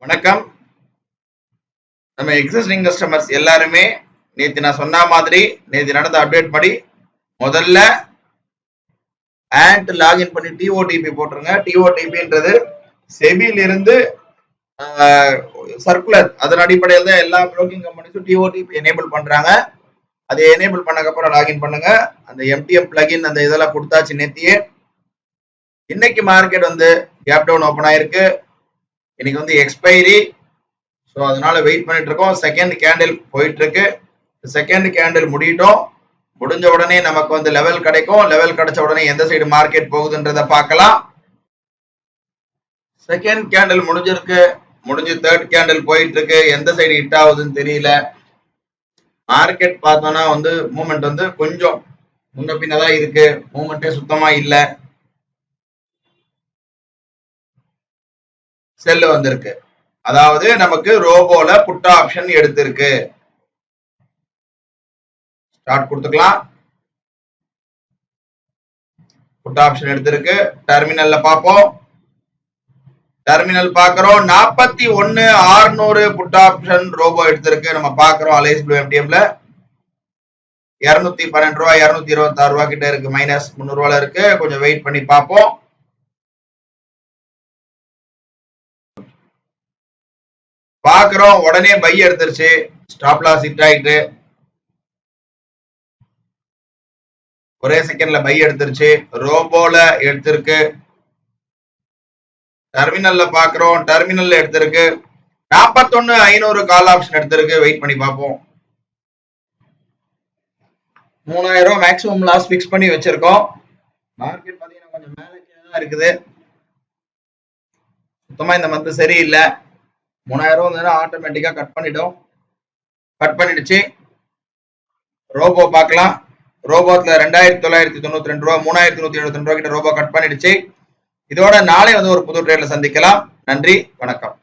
வணக்கம். நம்ம existing customers எல்லாருமே நேற்று நான் சொன்ன மாதிரி நேற்று நடந்த அப்டேட் படி முதல்ல ஆண்ட் லாகின் பண்ணி டிஓடிபி போட்டுருங்க. டிஓடிபின்றது செபியில இருந்து சர்க்குலர், அதன் அடிப்படையில் தான் எல்லா புரோக்கிங் கம்பெனிஸும் டிஓடிபி எனேபிள் பண்றாங்க. அதை எனேபிள் பண்ணக்கப்புறம் லாகின் பண்ணுங்க. அந்த எம்டிஎம் பிளகின் அந்த இதெல்லாம் கொடுத்தாச்சு நேத்தியே. இன்னைக்கு மார்க்கெட் கேப் டவுன் ஓப்பன் ஆயிருக்கு. இன்னைக்கு எக்ஸ்பைரி, ஸோ அதனால வெயிட் பண்ணிட்டு இருக்கோம். செகண்ட் கேண்டில் போயிட்டு இருக்கு. செகண்ட் கேண்டில் முடியட்டும். முடிஞ்ச உடனே நமக்கு லெவல் கிடைக்கும். லெவல் கிடைச்ச உடனே எந்த சைடு மார்க்கெட் போகுதுன்றத பார்க்கலாம். செகண்ட் கேண்டில் முடிஞ்சிருக்கு, முடிஞ்சு தேர்ட் கேண்டில் போயிட்டு இருக்கு. எந்த சைடு ஹிட் ஆகுதுன்னு தெரியல. மார்க்கெட் பார்த்தோம்னா மூமெண்ட் கொஞ்சம் முன்ன பின்னதான் இருக்கு. மூமெண்டே சுத்தமா இல்லை. செல்லு வந்திருக்கு, அதாவது நமக்கு ரோபோல புட் ஆப்ஷன் எடுத்திருக்கு. ஸ்டார்ட் கொடுத்துக்கலாம். புட் ஆப்ஷன் எடுத்திருக்கு. டெர்மினல்ல பார்ப்போம். டெர்மினல் பார்க்கிறோம். 41,600 புட் ஆப்ஷன் ரோபோ எடுத்திருக்கு. நம்ம பார்க்கிறோம் அலைஸ் ப்ளூ எம்டிஎம்ல 212 ரூபாய் 226 ரூபாய் கிட்ட இருக்கு. மைனஸ் 300 ரூபாய் இருக்கு. கொஞ்சம் வெயிட் பண்ணி பார்ப்போம். பாக்குறோம் உடனே பை எடுத்துருச்சு. ஸ்டாப் லாஸ் ஹிட் ஆயிட்டு ஒரே செகண்ட்ல பை எடுத்துருச்சு. ரோபோல எடுத்திருக்கு. டெர்மினல்ல பாக்குறோம். டெர்மினல்ல எடுத்திருக்கு. 41,500 கால் ஆப்ஷன் எடுத்திருக்கு. வெயிட் பண்ணி பார்ப்போம். 3000 ரூபாய் மேக்ஸிமம் லாஸ் பிக்ஸ் பண்ணி வச்சிருக்கோம். மார்க்கெட் பாத்தீங்கன்னா கொஞ்சம் மேல கீழே தான் இருக்குது. சுத்தமா இந்த மந்த் சரியில்லை. 3000 ஆட்டோமேட்டிக்கா கட் பண்ணிடும். கட் பண்ணிடுச்சு. ரோபோ பார்க்கலாம். ரோபோத்துல 2,992 ரூபாய் 3,172 ரூபாய் கிட்ட ரோபோ கட் பண்ணிடுச்சு. இதோட நாளை ஒரு புது ட்ரேட்ல சந்திக்கலாம். நன்றி, வணக்கம்.